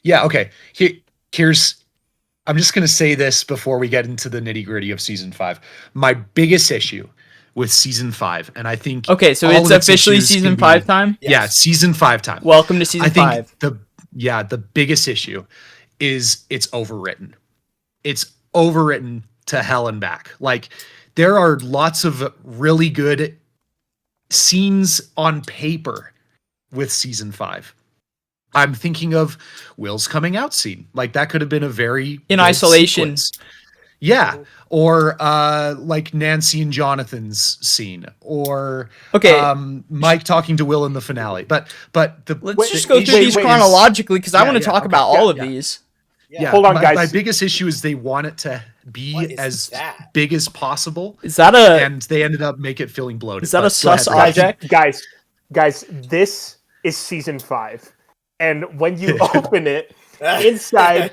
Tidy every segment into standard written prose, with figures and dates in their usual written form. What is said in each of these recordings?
Yeah, okay. Here's I'm just gonna say this before we get into the nitty-gritty of season 5. My biggest issue with season 5, and I think Okay, so all it's of its officially issues season can 5 be, time? yeah, Yes. season 5 time. Welcome to season I think 5. the biggest issue is it's overwritten. It's overwritten to hell and back. Like, there are lots of really good scenes on paper with season 5. I'm thinking of Will's coming out scene. Like, that could have been a very In good isolation. sequence. Yeah. Or like Nancy and Jonathan's scene, or Okay. Mike talking to Will in the finale. But Let's just go through these issue is- chronologically because I Yeah, want to yeah, talk okay, about yeah, all of yeah. these. Yeah, Hold on, my, guys. My biggest issue is they want it to What be is as that? big as possible, Is that a and they ended up make it feeling bloated. Is that But a go ahead, sus Ryan. object? Guys, this is season 5. And when you open it, inside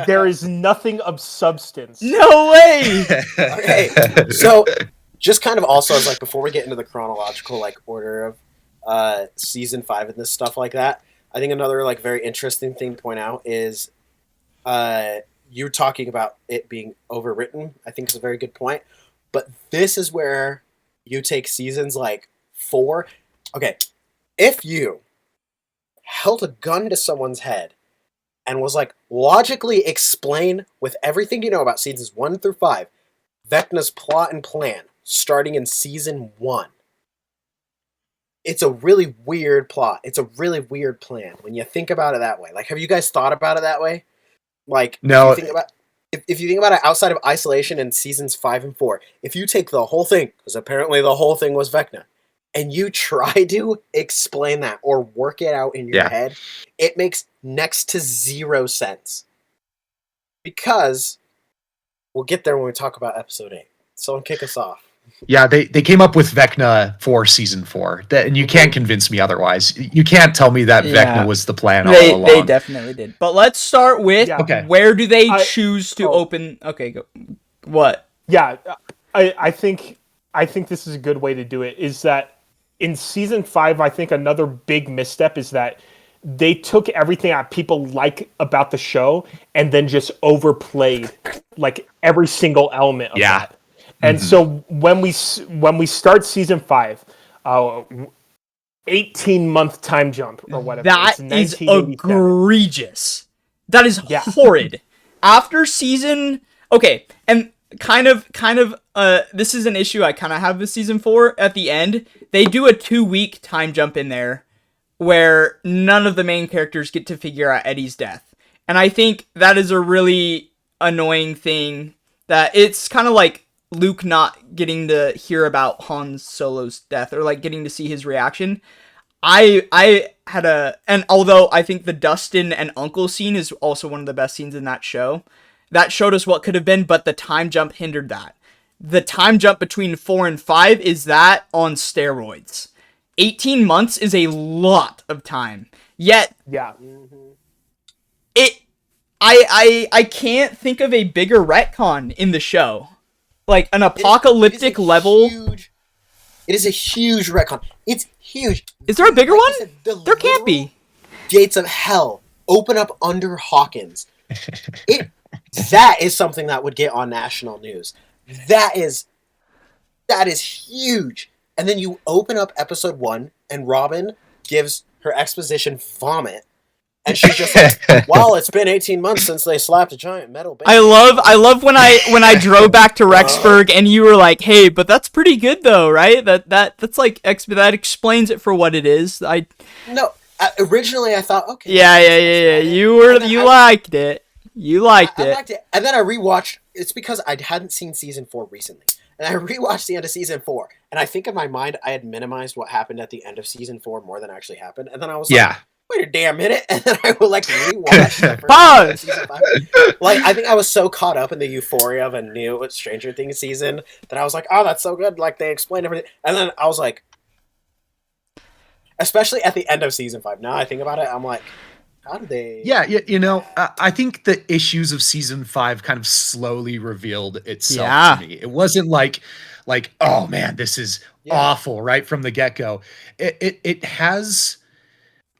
there is nothing of substance. No way. Okay, so just kind of also as like before we get into the chronological like order of season 5 and this stuff like that, I think another like very interesting thing to point out is you're talking about it being overwritten. I think is a very good point. But this is where you take seasons like 4. Okay, if you held a gun to someone's head and was like, logically explain with everything you know about seasons 1 through 5, Vecna's plot and plan, starting in season 1. It's a really weird plot. It's a really weird plan when you think about it that way. Like, have you guys thought about it that way? Like, No. if you think about it outside of isolation in seasons 5 and 4, if you take the whole thing, because apparently the whole thing was Vecna, and you try to explain that or work it out in your head, it makes next to zero sense. Because we'll get there when we talk about episode 8. Someone kick us off. Yeah, they came up with Vecna for season 4, and you can't convince me otherwise. You can't tell me that Yeah. Vecna was the plan all They along. definitely did. But let's start with Yeah. Okay. where do they I- choose to oh. open? Okay, go. What? Yeah, I think this is a good way to do it. Is that in season 5? I think another big misstep is that they took everything that people like about the show and then just overplayed like every single element of Yeah. that. And so when we start season 5, 18-month time jump or whatever. That it's is 1987. egregious. That is Yeah. horrid. After season, okay, and kind of, this is an issue I kind of have with season 4. At the end, they do a 2-week time jump in there where none of the main characters get to figure out Eddie's death. And I think that is a really annoying thing, that it's kind of like Luke not getting to hear about Han Solo's death or like getting to see his reaction. I had and although I think the Dustin and Uncle scene is also one of the best scenes in that show, that showed us what could have been, but the time jump hindered that. The time jump between 4 and 5 is that on steroids. 18 months is a lot of time. Yet Yeah. I can't think of a bigger retcon in the show. Like an apocalyptic level. It is a huge retcon. It's huge. Is there a bigger Like one? I said, the There can't be. literal Gates of hell open up under Hawkins. That is something that would get on national news. That is huge. And then you open up episode 1, and Robin gives her exposition vomit, and she's just like, "Well, it's been 18 months since they slapped a giant metal baby." I love when I drove back to Rexburg and you were like, "Hey, but that's pretty good though, right? That's like that explains it for what it is." No, originally I thought, okay. Yeah. You liked it. You liked I it. liked it. And then I rewatched. It's because I hadn't seen season 4 recently. And I rewatched the end of season 4. And I think in my mind, I had minimized what happened at the end of season 4 more than actually happened. And then I was like, wait a damn minute. And then I would like rewatch the first Pause! of season 5. Like, I think I was so caught up in the euphoria of a new Stranger Things season that I was like, oh, that's so good. Like, they explained everything. And then I was like, especially at the end of season 5. Now I think about it, I'm like, how did they? Yeah, I think the issues of season 5 kind of slowly revealed itself to me. It wasn't like, oh man, this is awful right from the get-go. It has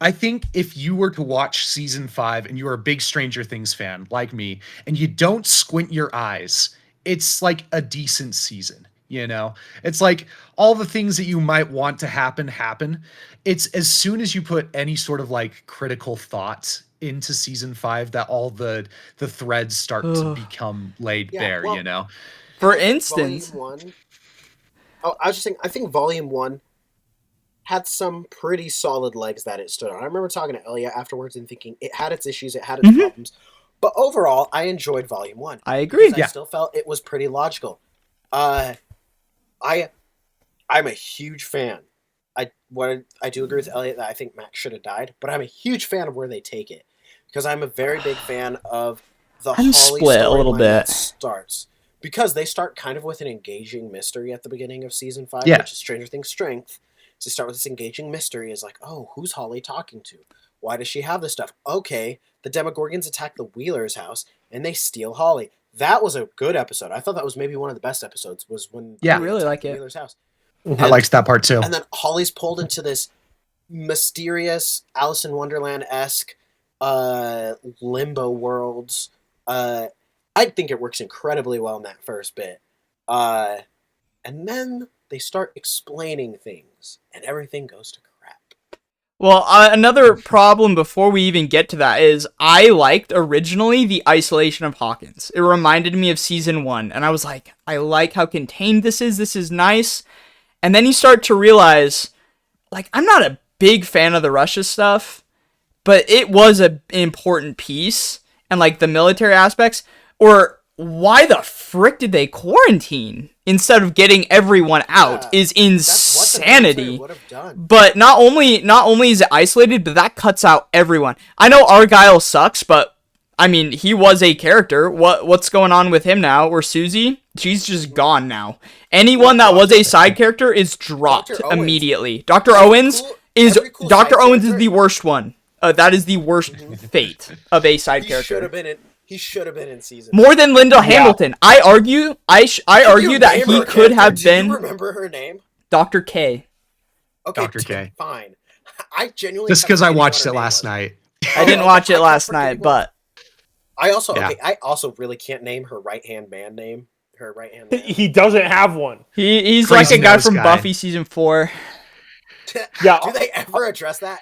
I think if you were to watch season 5 and you are a big Stranger Things fan like me and you don't squint your eyes, it's like a decent season, you know? It's like all the things that you might want to happen. It's as soon as you put any sort of like critical thought into season 5 that all the threads start to become laid Yeah, bare, well, you know? For Volume instance, 1. Oh, I was just saying. I think Volume 1 had some pretty solid legs that it stood on. I remember talking to Elliot afterwards and thinking it had its issues, it had its problems, but overall, I enjoyed Volume 1. I agree. Because I still felt it was pretty logical. I'm a huge fan. I do agree with Elliot that I think Max should have died, but I'm a huge fan of where they take it because I'm a very big fan of the I'm Holly split a little storyline bit. that starts because they start kind of with an engaging mystery at the beginning of season 5, Yeah. which is Stranger Things' strength. So they start with this engaging mystery. Is like, oh, who's Holly talking to? Why does she have this stuff? Okay, the Demogorgons attack the Wheeler's house and they steal Holly. That was a good episode. I thought that was maybe one of the best episodes. Was when Yeah. they I really attacked like the it. Wheeler's house. I liked that part too. And then Holly's pulled into this mysterious Alice in Wonderland-esque limbo worlds. I think it works incredibly well in that first bit. And then they start explaining things, and everything goes to crap. Well, another problem before we even get to that is I liked originally the isolation of Hawkins. It reminded me of season 1, and I was like, I like how contained this is. This is nice. And then you start to realize, like, I'm not a big fan of the Russia stuff, but it was an important piece, and like the military aspects. Or why the frick did they quarantine instead of getting everyone out? Yeah, Is That's what the military insanity. would have done. But not only is it isolated, but that cuts out everyone. I know Argyle sucks, but I mean he was a character. What's going on with him now? Or Susie? She's just gone now. Anyone that was a side character is dropped Dr. Owens. immediately. Dr. Owens is every cool Dr. side Owens is character- the worst one. That is the worst fate of a side He should character. have been in. He should have been in season. More than Linda Hamilton. I argue. I argue You that name he her could character? have Do been you remember her name? Dr. K. Okay, Dr. K. Fine. I genuinely Just kept because I forgetting what watched her it name last was. night. I didn't Oh, watch it I last kept night, forgetting what- but I also really can't name her right hand man name. Her right hand man. He doesn't have one. he's Crazy like a guy nose from guy. Buffy season 4. Yeah. Do they ever address that?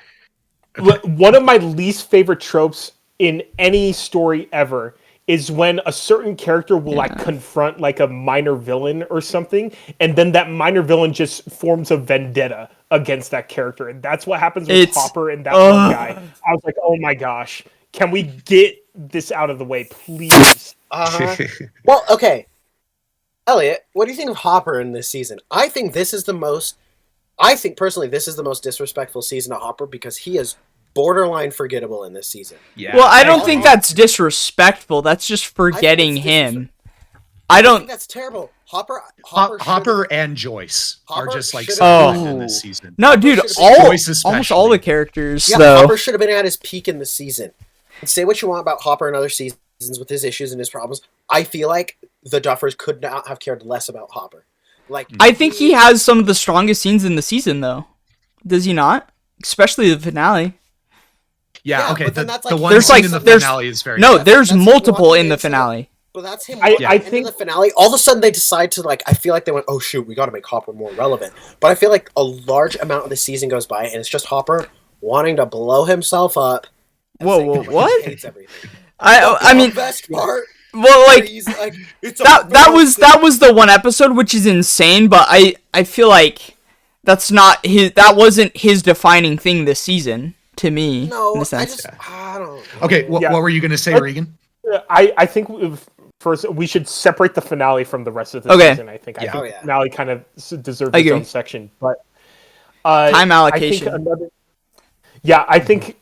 One of my least favorite tropes in any story ever is when a certain character will like confront like a minor villain or something, and then that minor villain just forms a vendetta against that character, and that's what happens with It's- Hopper and that one guy. I was like, oh my gosh, can we get this out of the way, please? Well, okay. Elliot, what do you think of Hopper in this season? I think personally this is the most disrespectful season of Hopper because he is borderline forgettable in this season. Yeah. Well, I don't think that's disrespectful. That's just forgetting it's him. I I think don't. that's terrible. Hopper And Joyce are Hopper just like should've- celebrated in this season. No, dude. should've been- Almost Joyce all especially. the characters, Yeah, though. Hopper should have been at his peak in the season. And say what you want about Hopper and other seasons with his issues and his problems. I feel like the Duffers could not have cared less about Hopper. Like I think he has some of the strongest scenes in the season, though. Does he not? Especially the finale. Yeah, Yeah, okay. but then The, that's the like- one There's scene like in the there's finale is very no, good. there's That's multiple walking in the into- finale. But that's him. I walking into think- the finale. All of a sudden, they decide to like. I feel like they went, "Oh shoot, we got to make Hopper more relevant." But I feel like a large amount of the season goes by, and it's just Hopper wanting to blow himself up. and Whoa, saying whoa, how much what? He hates everything. I mean, the best part. well, where like he's like, it's a that was bad that was the one episode, which is insane. But I feel like that's not his. That wasn't his defining thing this season to me. thing. No, in a I sense. just I don't. Okay, Yeah. what were you going to say, Regan? I think first we should separate the finale from the rest of the Okay. season. I think Yeah. Oh, the yeah. finale kind of deserves I its agree. own section, but Time I allocation. think another, I think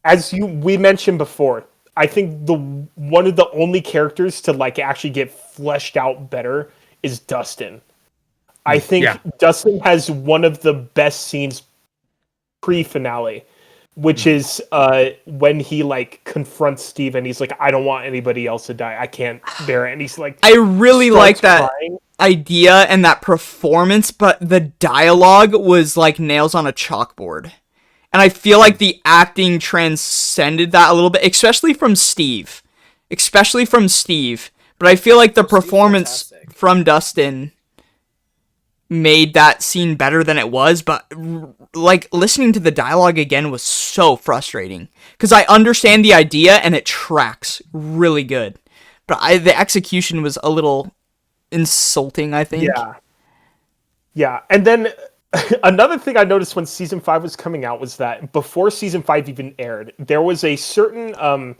as we mentioned before, I think the one of the only characters to like actually get fleshed out better is Dustin. I think Yeah. Dustin has one of the best scenes pre-finale, which is when he like confronts Steve and he's like, I don't want anybody else to die. I can't bear it. And he's like, I really like starts that crying. idea and that performance, but the dialogue was like nails on a chalkboard. And I feel like the acting transcended that a little bit, especially from Steve. But I feel like the performance fantastic. from Dustin made that scene better than it was, but like listening to the dialogue again was so frustrating because I understand the idea and it tracks really good, but the execution was a little insulting, I think. Yeah. And then another thing I noticed when season 5 was coming out was that before season 5 even aired, there was a certain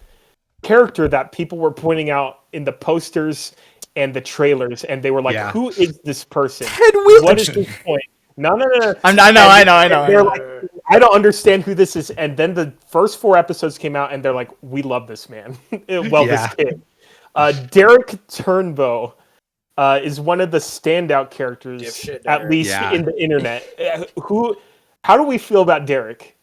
character that people were pointing out in the posters and the trailers, and they were like, Yeah. "Who is this person? Ted Wheeler. What is his point?" No. I know. They're like, I don't understand who this is. And then the first 4 episodes came out, and they're like, "We love this man." Well, Yeah. this kid, Derek Turnbow, is one of the standout Give characters, shit, at Derek. least Yeah. in the internet. How do we feel about Derek?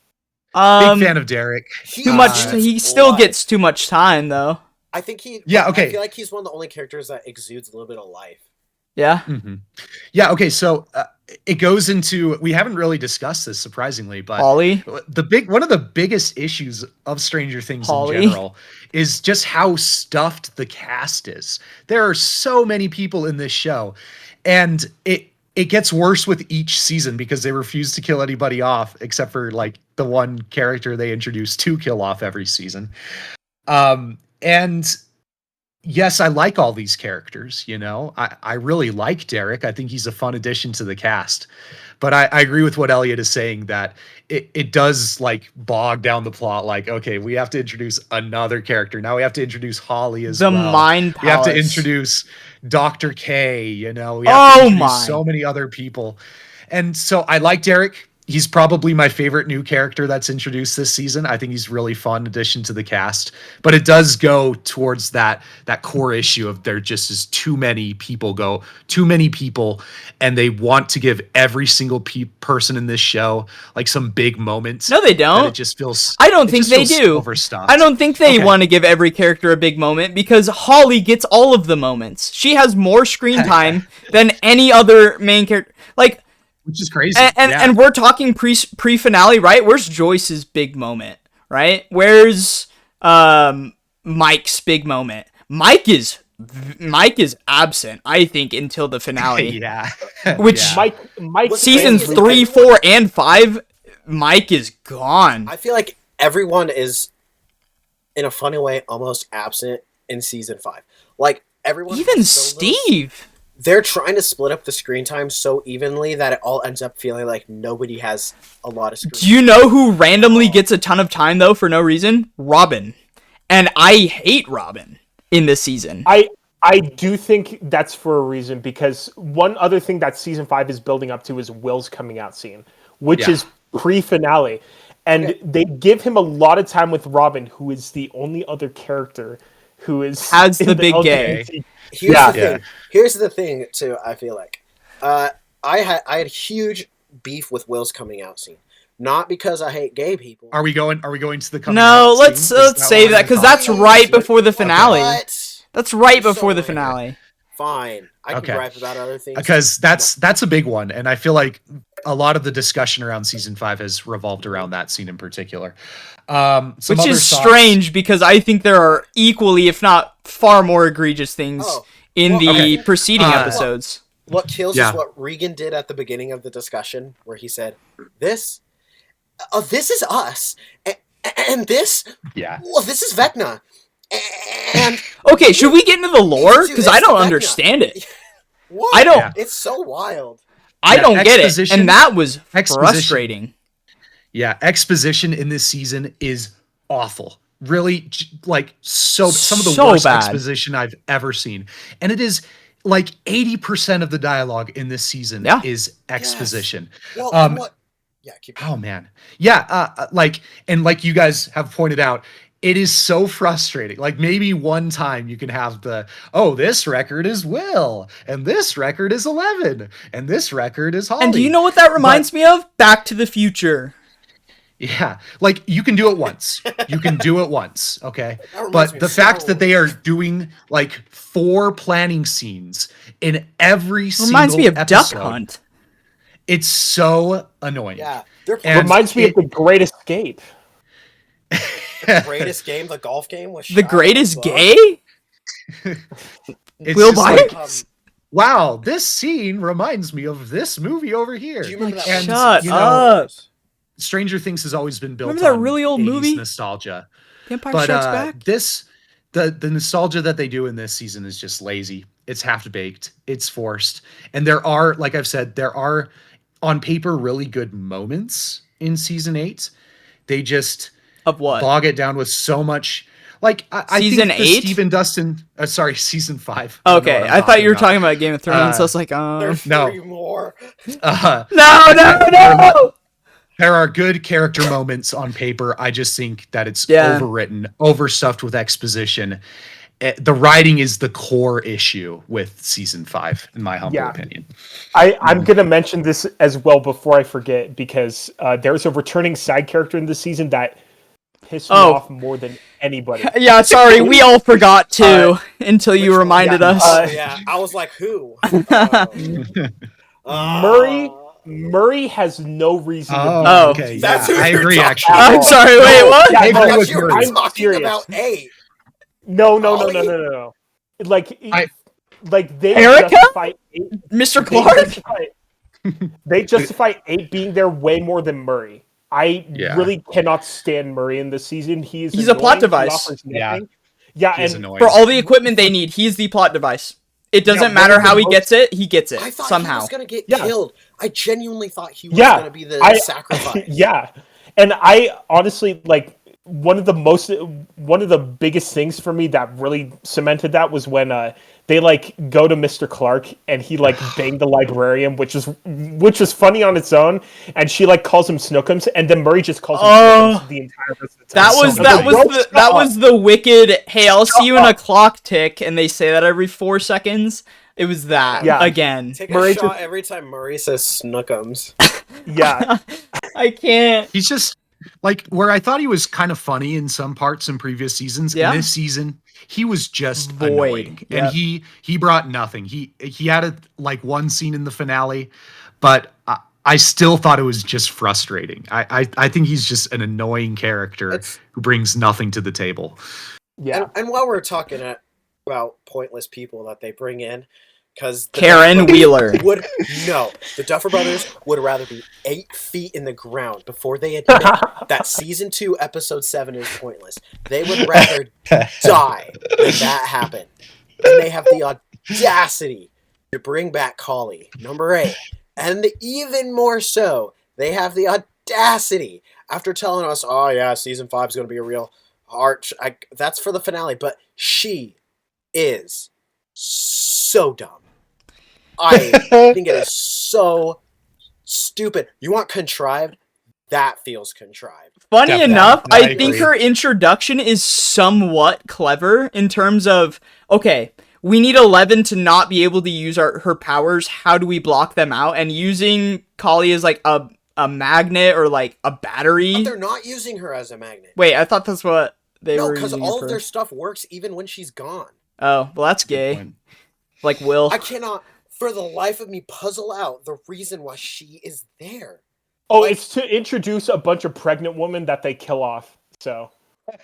Big fan of Derek. Too much. That's He still why. gets too much time though. I think he. Yeah, okay. I feel like he's one of the only characters that exudes a little bit of life. Yeah. Mhm. Yeah. Okay. So it goes into, we haven't really discussed this surprisingly, but Holly. one of the biggest issues of Stranger Things Holly. in general is just how stuffed the cast is. There are so many people in this show, and it gets worse with each season because they refuse to kill anybody off except for like the one character they introduce to kill off every season. And yes, I like all these characters, you know. I really like Derek. I think he's a fun addition to the cast. But I agree with what Elliot is saying, that it does like bog down the plot. Like, okay, we have to introduce another character. Now we have to introduce Holly as The well. Mind We have to Palace. introduce Dr. K, you know. We have to Oh introduce my. so many other people. And so I like Derek. He's probably my favorite new character that's introduced this season. I think he's really fun addition to the cast. But it does go towards that core issue of there just is too many people, and they want to give every single person in this show like some big moments. No, they that don't. It just feels. I don't it think just they feels do. Overstuffed. I don't think they Okay. want to give every character a big moment because Holly gets all of the moments. She has more screen time than any other main character. Like, Which is crazy. and we're talking pre-finale, right? Where's Joyce's big moment, right? Where's Mike's big moment? Mike is absent, I think, until the finale. yeah. Which- Yeah. Mike What's Seasons crazy is 3, 4, and 5, Mike is gone. I feel like everyone is, in a funny way, almost absent in season 5. Like everyone, Even has so little- Steve. they're trying to split up the screen time so evenly that it all ends up feeling like nobody has a lot of screen. Do you know who randomly gets a ton of time though for no reason? Robin. And I hate Robin in this season. I do think that's for a reason, because one other thing that season 5 is building up to is Will's coming out scene, which Yeah. is pre-finale. And they give him a lot of time with Robin, who is the only other character who is Has in the big gay. LGBT. Here's Yeah. the thing. Here's the thing too. I feel like I had huge beef with Will's coming out scene, not because I hate gay people. Are we going to the coming No, out let's scene? Is that save what that we're because talking that's about? right before the finale. What? That's right You're before so the right. finale. Fine. I can Okay. gripe about other things. Because that's a big one, and I feel like a lot of the discussion around season 5 has revolved around that scene in particular. Some Which other is thoughts? strange because I think there are equally, if not far more egregious things Oh, in well, the okay. preceding Uh, episodes. What kills Yeah. is what Regan did at the beginning of the discussion, where he said, "This is us, and this, Yeah. well, this is Vecna, and Okay, should we get into the lore? do Because this I don't to Vecna. understand it. what? I don't- Yeah. It's so wild. I Yeah, don't get it. exposition- And that was exposition. frustrating. Yeah, exposition in this season is awful. Really, like some of the So worst bad. exposition I've ever seen, and it is like 80% of the dialogue in this season Yeah. is exposition. Well, Um, what? Yeah, keep. Oh man, yeah, like you guys have pointed out, it is so frustrating. Like maybe one time you can have this record is Will, and this record is 11, and this record is Holly. And do you know what that reminds me of? Back to the Future. Yeah, like you can do it once. You can do it once, okay? That reminds But me the of fact so- that they are doing like 4 planning scenes in every single Reminds me of Duck episode, Hunt. It's so annoying. Yeah, they're And Reminds me of The Great Escape. the greatest game, the golf game was The Shia greatest LaBeouf. gay? It's Will just like, Byers? wow, this scene reminds me of this movie over here. Do you remember that? And, Shut you know, up. Stranger Things has always been built Remember that on really old 80s movie? nostalgia. The Empire But Strikes Back? the nostalgia that they do in this season is just lazy. It's half-baked. It's forced. And there are, like I've said, there are on paper really good moments in season 8. They just Of what? bog it down with so much. Like I Season think the 8? Steve and Dustin. Sorry, season 5. Okay, I thought you were talking about. about Game of Thrones. I was like, There's No. 3 more. no. There are good character moments on paper. I just think that it's Yeah. overwritten, overstuffed with exposition. The writing is the core issue with season 5, in my humble Yeah. opinion. I'm going to mention this as well before I forget, because there's a returning side character in this season that pissed me Oh. off more than anybody. Yeah, sorry, we all forgot to until you Which one? reminded Yeah, us. Oh, yeah, I was like, who? Murray has no reason to be. Oh. Okay. That's Yeah, who I you're agree, talking actually. about. I'm sorry, wait, what? Yeah, I I agree thought with you were Murray. talking serious. about 8. No. Like, like they Erica? justify 8. Mr. They Clark? they justify 8 being there way more than Murray. I Yeah. really cannot stand Murray in this season. He's a plot annoying. He device. offers Yeah. nothing. Yeah, He's and annoying. For all the equipment they need, he's the plot device. It doesn't one matter of the how he most- gets it, he gets it I thought he somehow. was gonna get Yeah. killed. I genuinely thought he was Yeah, gonna be the I- sacrifice. yeah, and I honestly like one of the biggest things for me that really cemented that was when they like go to Mr. Clark and he like banged the librarian, which was funny on its own, and she like calls him Snookums, and then Murray just calls him Snookums the entire rest of the time. That was the wicked. Hey, I'll see you in a clock tick, and they say that every 4 seconds. It was that Yeah. again. Take a Murray shot just- every time Murray says Snookums. Yeah, I can't. He's just like where I thought he was kind of funny in some parts in previous seasons. Yeah. In this season, he was just Void. annoying, Yep. and he brought nothing. He had like one scene in the finale, but I still thought it was just frustrating. I think he's just an annoying character It's- who brings nothing to the table. yeah. And while we're talking about pointless people that they bring in, because Karen Wheeler. The Duffer Brothers would rather be 8 feet in the ground before they admit that season 2, episode 7 is pointless. They would rather die than that happen. And they have the audacity to bring back Collie, number 8. And even more so, they have the audacity after telling us, oh yeah, season 5 is going to be a real arch. That's for the finale, but she is so dumb. I think it is so stupid. You want contrived? That feels contrived. Funny Definitely. enough, I I agree. think her introduction is somewhat clever in terms of, okay, we need 11 to not be able to use her powers. How do we block them out? And using Kali as like a magnet or like a battery. But they're not using her as a magnet. Wait, I thought that's what they No, were because using all her of for. their stuff works even when she's gone. Oh, well, that's gay. Like Will. I cannot, for the life of me, puzzle out the reason why she is there. Oh, like- it's to introduce a bunch of pregnant women that they kill off. So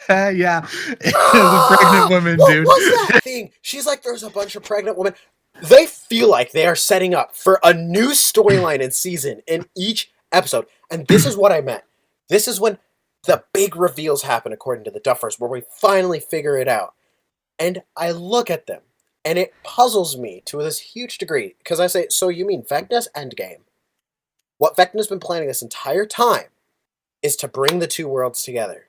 Yeah, the pregnant woman, What dude. was that thing? She's like, there's a bunch of pregnant women. They feel like they are setting up for a new storyline and season in each episode. And this is what I meant. This is when the big reveals happen, according to the Duffers, where we finally figure it out. And I look at them, and it puzzles me to this huge degree, because I say, so you mean Vecna's endgame? What Vecna's been planning this entire time is to bring the two worlds together.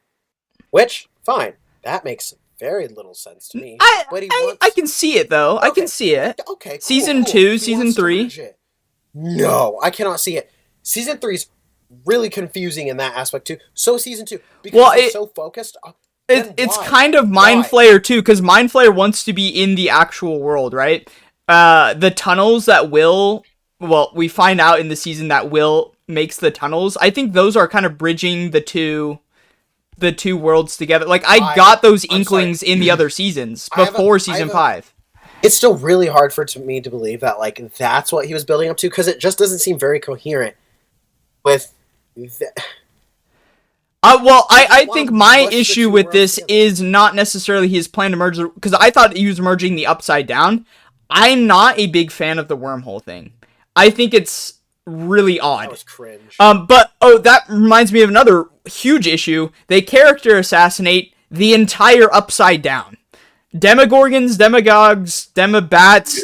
Which, fine, that makes very little sense to me. But he wants... I can see it though. I Okay. can see it. Okay, cool, Season cool. 2, He season wants to 3. merge it. No, I cannot see it. Season 3's really confusing in that aspect too. So is season 2. Because Well, it's it- so focused. Then It's why? kind of Mind Why? Flayer too, because Mind Flayer wants to be in the actual world, right? The tunnels that we find out in the season that Will makes the tunnels. I think those are kind of bridging the two worlds together. Like I got those I'm inklings in the other seasons I have a- before I season have a- 5. it's still really hard for me to believe that like that's what he was building up to because it just doesn't seem very coherent with. Well, I think my What's the issue two with worlds this together? is not necessarily his plan to merge, because I thought he was merging the Upside Down. I'm not a big fan of the wormhole thing. I think it's really That odd. was cringe. But that reminds me of another huge issue. They character assassinate the entire Upside Down. Demogorgons, Demagogues, Demabats,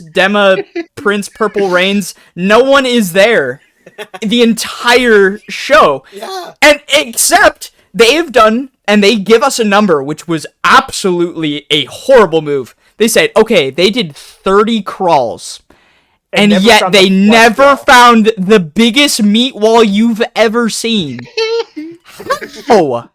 Prince Purple Rains. No one is there. The entire show. Yeah. And except they've done, and they give us a number, which was absolutely a horrible move. They said, okay, they did 30 crawls. And never yet found they the flesh never wall. found the biggest meat wall you've ever seen. How?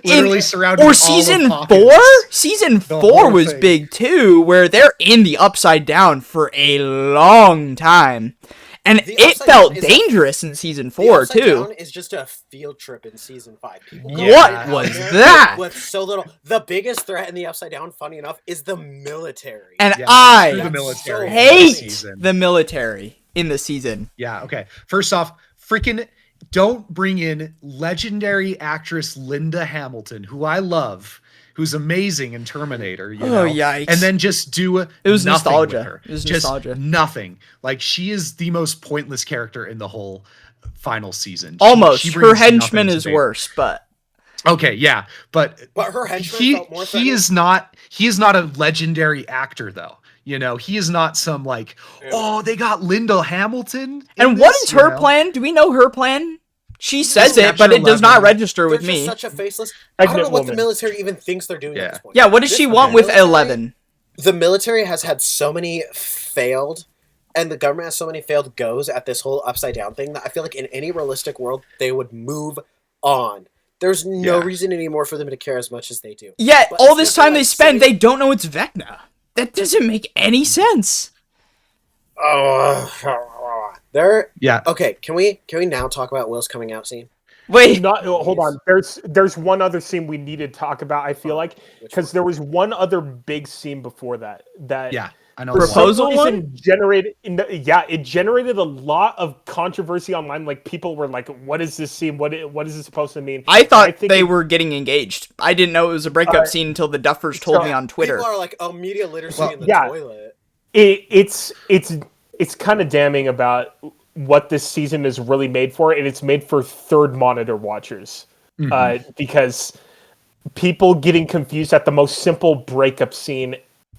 Literally surrounding Or all season of Hawkins. 4? Season 4 whole was thing. big too, where they're in the Upside Down for a long time. And The it Upside felt Down is dangerous in season The 4 Upside too. Down is just a field trip in season 5. People go Yeah. right What out was there that? With so little. The biggest threat in the Upside Down, funny enough, is the military. And Yeah, I the That's military so hate season. the military in the season. Yeah, okay. First off, freaking don't bring in legendary actress Linda Hamilton, who I love, who's amazing in Terminator, you know. Yikes. And then just do It was nothing nostalgia. with her. It was just nostalgia. nothing. Like she is the most pointless character in the whole final season. Almost. She Her brings henchman nothing to is the- worse, but Okay, yeah, but Her henchman he felt more he threatening. is not a legendary actor though. You know, he is not some like, oh, they got Linda Hamilton. in and what this, is you her know? plan? Do we know her plan? She says it, Capture but it does not 11. register They're with just me. such a faceless. I don't know Pregnant what the woman. military even thinks they're doing Yeah. at this point. Yeah, what does This she want with military- 11? The military has had so many failed, and the government has so many failed goes at this whole upside down thing that I feel like in any realistic world they would move on. There's no Yeah. reason anymore for them to care as much as they do. Yeah, But all it's this just like time they spend, saying- they don't know it's Vecna. That doesn't make any sense. They're Yeah. okay. Can we now talk about Will's coming out scene? Wait, Not, hold on. There's one other scene we need to talk about. I feel like because there was one other big scene before that. Yeah. I know. For the some one. Proposal reason one? generated. It generated a lot of controversy online. Like people were like, "What is this scene? What is this supposed to mean?" I thought think they it- were getting engaged. I didn't know it was a breakup scene until the Duffers told so me on Twitter. People are like, "Oh, media literacy Well, in the yeah. toilet." It's kind of damning about what this season is really made for, and it's made for third monitor watchers because people getting confused at the most simple breakup scene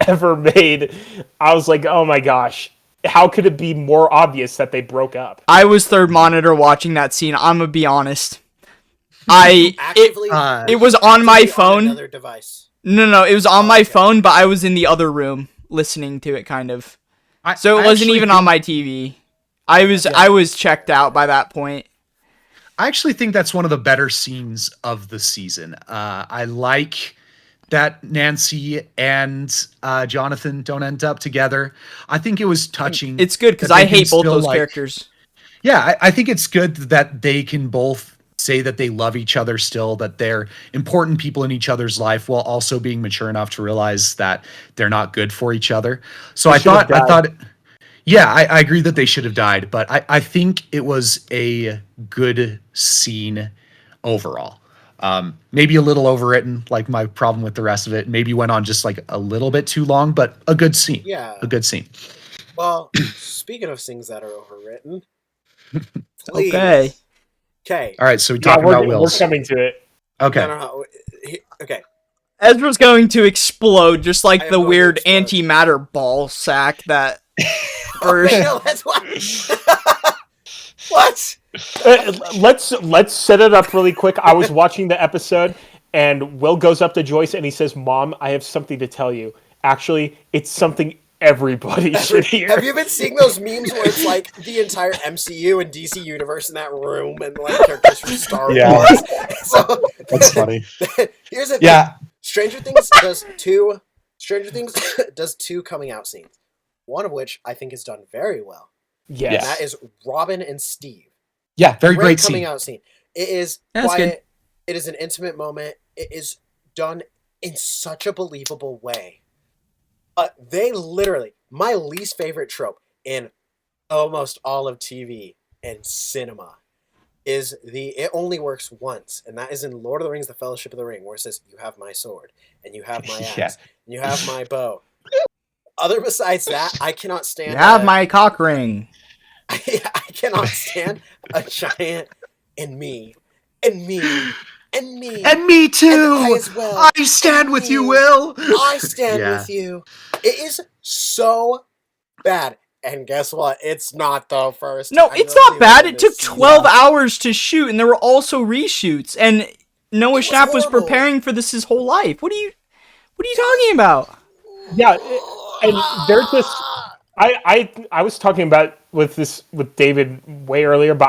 ever made. I was like, oh my gosh, how could it be more obvious that they broke up? I was third monitor watching that scene. I'm gonna be honest. It Actively, it was on my actively on phone. another device. No, it was on my phone, but I was in the other room listening to it, kind of. So it I wasn't actually even think- on my TV. I was checked out by that point. I actually think that's one of the better scenes of the season. I like that Nancy and Jonathan don't end up together. I think it was touching. It's good because that they I can hate both still, those like- characters. Yeah, I think it's good that they can both say that they love each other still, that they're important people in each other's life, while also being mature enough to realize that they're not good for each other. So They I should have thought, died. yeah, I agree that they should have died, but I think it was a good scene overall. Maybe a little overwritten, like my problem with the rest of it. Maybe went on just like a little bit too long, but a good scene. Yeah. A good scene. Well, speaking of things that are overwritten, please. Okay. Okay. All right, so we Yeah, talking about we're Wills. coming to it. Okay. No. Okay. Ezra's going to explode just like I am the going to weird explode. antimatter ball sack that. or, No, that's what. What? Let's set it up really quick. I was watching the episode, and Will goes up to Joyce and he says, "Mom, I have something to tell you. Actually, it's something everybody should hear." Have you been seeing those memes where it's like the entire MCU and DC universe in that room and like characters from Star Yeah. Wars? So That's funny. here's the thing. Yeah. Stranger Things does two coming out scenes. One of which I think is done very well. Yes. Yes. That is Robin and Steve. Yeah, very great coming scene. out scene. It is That's quiet. good. It is an intimate moment. It is done in such a believable way. They literally, my least favorite trope in almost all of TV and cinema is it only works once, and that is in Lord of the Rings: The Fellowship of the Ring, where it says, "You have my sword, and you have my axe, Yeah. and you have my bow." Other besides that, I cannot stand. You have my cock ring. I cannot stand a giant and me, and me, and me, And me too. And I as well. I stand And with you, me. Will. I stand Yeah. with you. It is so bad. And guess what? It's not the first. No, time it's they'll not do bad. in It took this 12 season. hours to shoot, and there were also reshoots. And Noah was Schnapp was horrible. preparing for this his whole life. What are you talking about? Yeah, and they're just. I was talking about with David way earlier, but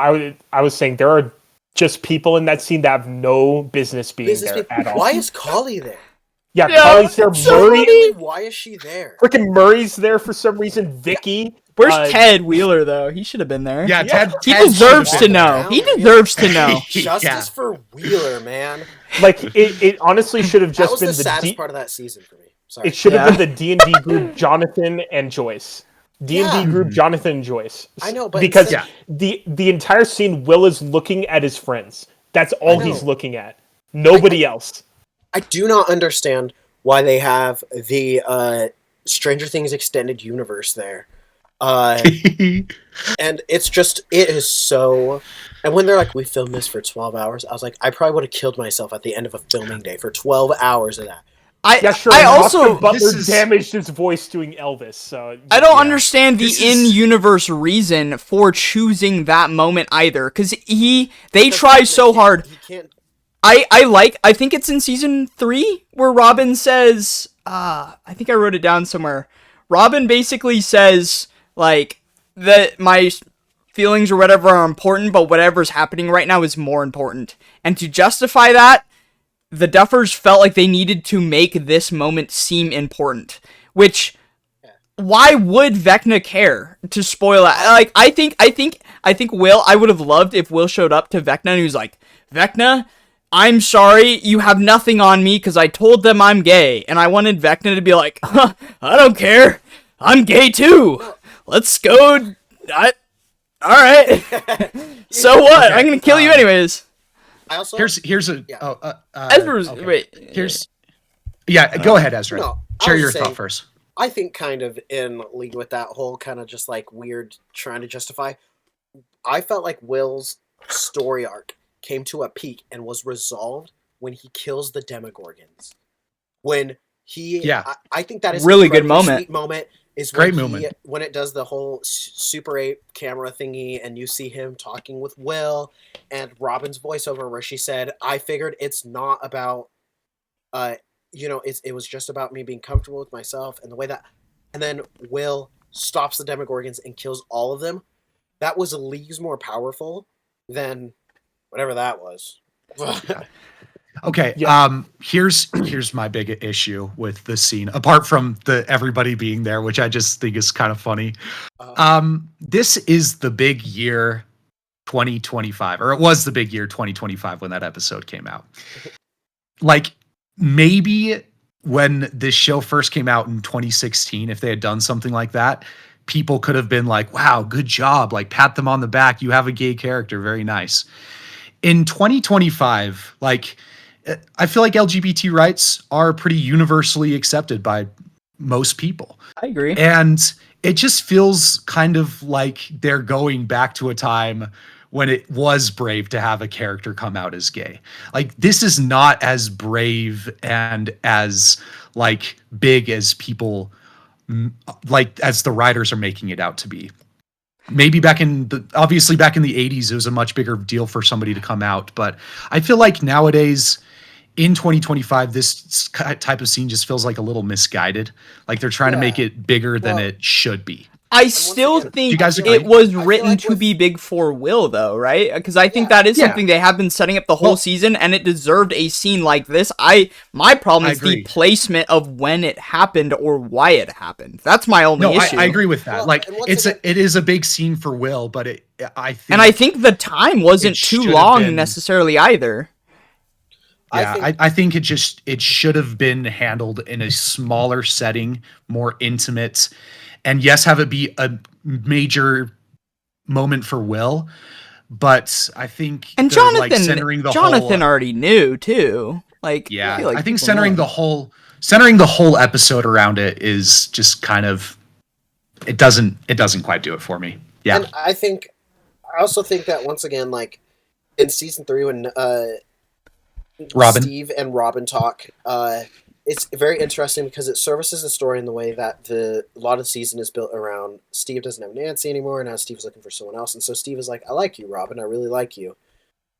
I was saying there are just people in that scene that have no business being there at all. Why is Collie there? Yeah, Yeah, Collie's there. it's so Murray, funny. Why is she there? freaking Murray's there for some reason. Vicky, Where's Ted Wheeler, though? He should have been there. Yeah, Ted. He Ted deserves should've to been know. down He there. deserves to know. Justice Yeah. for Wheeler, man. Like it honestly should have That just was been the saddest D- part of that season for me. Sorry. It should have Yeah. been the D&D group Jonathan and Joyce. D&D Yeah. group Jonathan and Joyce. I know, but because instead- the entire scene, Will is looking at his friends. That's all I know. he's looking at. Nobody else. I do not understand why they have the Stranger Things extended universe there. And it is so. And when they're like, we filmed this for 12 hours, I was like, I probably would have killed myself at the end of a filming day for 12 hours of that. Yeah, sure. I Austin also Butler this is- damaged his voice doing Elvis. So I don't yeah. understand the This is- in-universe reason for choosing that moment either, because they try so hard. He can't. I think it's in season 3 where Robin says, I think I wrote it down somewhere. Robin basically says, like, that my feelings or whatever are important, but whatever's happening right now is more important. And to justify that, the Duffers felt like they needed to make this moment seem important. Which, why would Vecna care to spoil it? Like, I think Will, I would have loved if Will showed up to Vecna and he was like, Vecna, I'm sorry, you have nothing on me because I told them I'm gay. And I wanted Vecna to be like, huh, I don't care. I'm gay too. Let's go. Alright. So what? Okay, I'm gonna kill you anyways. I also. here's a. Yeah. Ezra's, okay. wait. Here's. Yeah, go ahead, Ezra. no, I Share was your saying- thought first. I think kind of in league with that whole kind of just like weird trying to justify. I felt like Will's story arc came to a peak and was resolved when he kills the Demogorgons. When he, Yeah. I think that is Really an good incredibly moment. sweet moment. Is Great when moment. when it does the whole Super 8 camera thingy, and you see him talking with Will, and Robin's voiceover where she said, "I figured it's not about, it was just about me being comfortable with myself," and the way that, and then Will stops the Demogorgons and kills all of them. That was leagues more powerful than whatever that was. Okay. Yeah. Here's my big issue with this scene, apart from the everybody being there, which I just think is kind of funny. This is the big year 2025, or it was the big year 2025 when that episode came out. Like, maybe when this show first came out in 2016, if they had done something like that, people could have been like, wow, good job. Like, pat them on the back. You have a gay character. Very nice. In 2025, like, I feel like LGBT rights are pretty universally accepted by most people. I agree. And it just feels kind of like they're going back to a time when it was brave to have a character come out as gay. Like, this is not as brave and as like big as people like as the writers are making it out to be. Maybe obviously back in the 80s, it was a much bigger deal for somebody to come out. But I feel like nowadays in 2025, this type of scene just feels like a little misguided. Like they're trying to make it bigger than Well, it should be. I still again, think you guys agree? it was I feel written like to with- be big for Will, though, right? Because I think Yeah. that is Yeah. something they have been setting up the whole Well- season, and it deserved a scene like this. My problem I is the agree. placement of when it happened or why it happened. That's my only No, issue. I agree with that. Well, like and once it is a big scene for Will, but I think And I think the time wasn't It too should have long been- necessarily either. I think it should have been handled in a smaller setting, more intimate, and yes, have it be a major moment for Will. But I think And centering the Jonathan whole, already knew too. Like, yeah, I feel like I think people centering knew. the whole episode around it is just kind of it doesn't quite do it for me. Yeah, And I also think that once again, like in season 3, when Robin. Steve and Robin talk, it's very interesting because it services the story in the way that a lot of the season is built around Steve doesn't have Nancy anymore, and now Steve's looking for someone else, and so Steve is like, "I like you, Robin. I really like you,"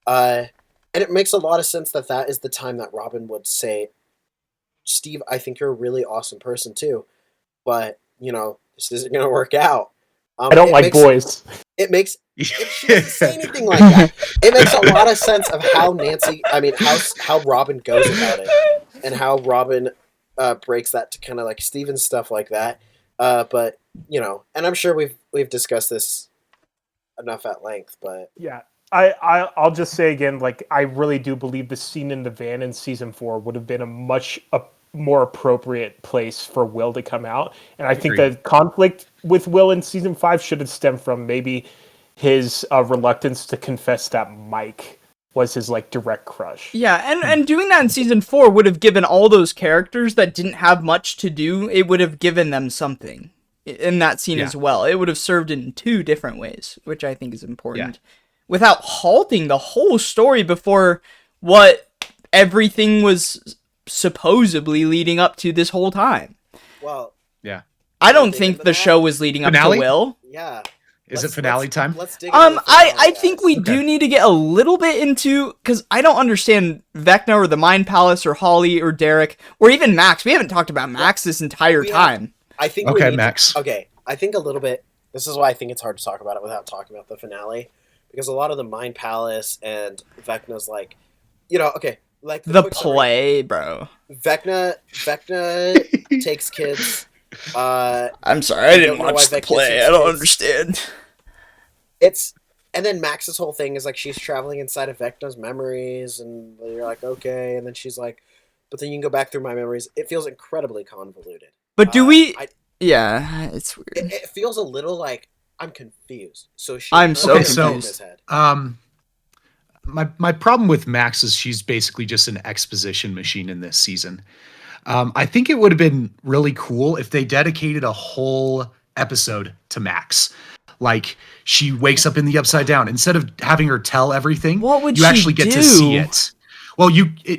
and it makes a lot of sense that is the time that Robin would say, "Steve, I think you're a really awesome person too, but this isn't going to work out." I don't like boys. It makes she doesn't say anything like that. It makes a lot of sense of how how Robin goes about it, and how Robin breaks that to kind of like Steven stuff like that. But and I'm sure we've discussed this enough at length. But Yeah. I'll just say again, like, I really do believe the scene in the van in season 4 would have been a more appropriate place for Will to come out. And I think Agreed. the conflict with Will in season 5 should have stemmed from maybe his reluctance to confess that Mike was his like direct crush. Yeah, and doing that in season 4 would have given all those characters that didn't have much to do, it would have given them something in that scene Yeah. as well. It would have served in 2 different ways, which I think is important. Without halting the whole story before what everything was supposedly leading up to this whole time. well, yeah. I don't dig think into the that? show was leading up Finale? to Will. yeah. Is it finale time? Let's dig into the I finale, think guys. we do need to get a little bit into, because I don't understand Vecna or the Mind Palace or Holly or Derek or even Max. We haven't talked about Max this entire We have- time. I think we Okay, need Max. Okay, I think a little bit. This is why I think it's hard to talk about it without talking about the finale, because a lot of the Mind Palace and Vecna's like, okay, like The quick summary. play, bro. Vecna takes kids. I'm sorry, I I didn't don't know why watch the Vecna play. takes I don't kids. understand. And then Max's whole thing is like she's traveling inside of Vecna's memories, and you're like, okay, and then she's like, but then you can go back through my memories. It feels incredibly convoluted. But do we? I- Yeah, it's weird. It feels a little like I'm confused. So she. I'm so okay, so- confused. in his head. My problem with Max is she's basically just an exposition machine in this season. I think it would have been really cool if they dedicated a whole episode to Max. Like, she wakes up in the Upside Down. Instead of having her tell everything, What would you she actually get do? to see it. Well,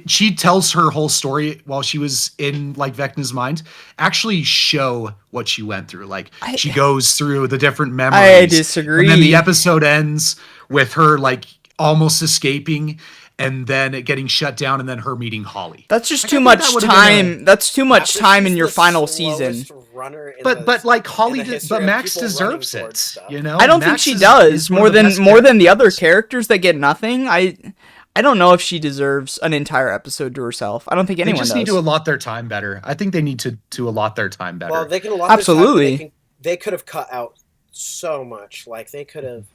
she tells her whole story while she was in like Vecna's mind. Actually show what she went through. Like, she goes through the different memories. I disagree. And then the episode ends with her like almost escaping and then it getting shut down and then her meeting Holly. That's just I too think much that would've been time. That's too much After time she's in your the final slowest season. runner in But like Holly, in the but history of Max people running deserves towards it. stuff. You know, I don't think Max she is does one more of the than best the other characters. characters that get nothing. I don't know if she deserves an entire episode to herself. I don't think They anyone just does. need to allot their time better. I think they need to allot their time better. Well, they can allot their time, but Absolutely. they could have cut out so much. Like they could have.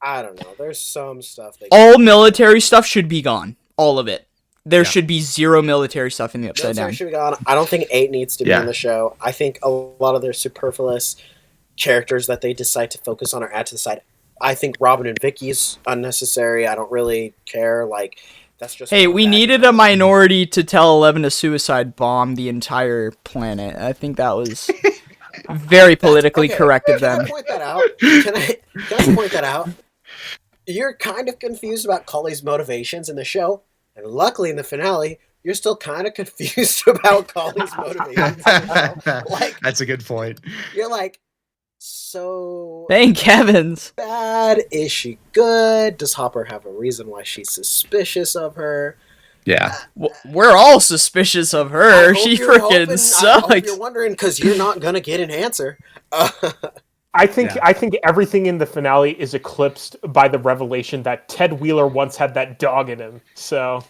I don't know. There's some stuff they. All military stuff should be gone. All of it. There Yeah. should be 0 military stuff in the Upside Military Down. should be gone. I don't think 8 needs to be Yeah. in the show. I think a lot of their superfluous characters that they decide to focus on or add to the side. I think Robin and Vicky's unnecessary. I don't really care. Like that's just. Hey, one we bad needed guy. a minority to tell 11 to suicide bomb the entire planet. I think that was very politically Okay, correct of Can I them. point that out? Can I point that out? You're kind of confused about Cully's motivations in the show, and luckily in the finale, you're still kind of confused about Cully's motivations. In the show. Like That's a good point. you're like, so Thank heavens. bad? Is she good? Does Hopper have a reason why she's suspicious of her? Yeah. We're all suspicious of I her. hope She you're hoping- freaking I hope sucks. you're wondering because you're not gonna get an answer. I think Yeah. I think everything in the finale is eclipsed by the revelation that Ted Wheeler once had that dog in him. So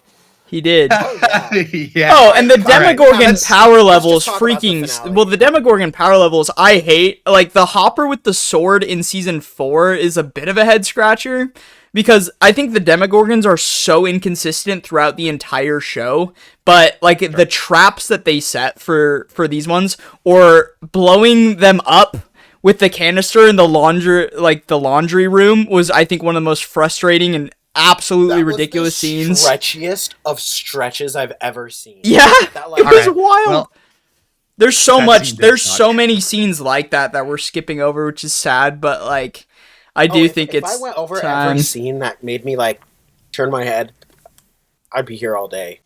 He did. Oh, yeah. Yeah. Oh, and the All right. Demogorgon Let's- power level is just talk about the freaking. finale. Well, the Demogorgon power levels I hate. Like the Hopper with the sword in season 4 is a bit of a head scratcher, because I think the Demogorgons are so inconsistent throughout the entire show, but like the traps that they set for these ones, or blowing them up with the canister in the laundry room, was, I think, one of the most frustrating and absolutely ridiculous scenes. Stretchiest of stretches I've ever seen. Yeah, That, like, it was Alright, wild. well, There's so that much. scene did There's suck. so many scenes like that we're skipping over, which is sad. But like, I do think if it's I went over time. every scene that made me like turn my head, I'd be here all day.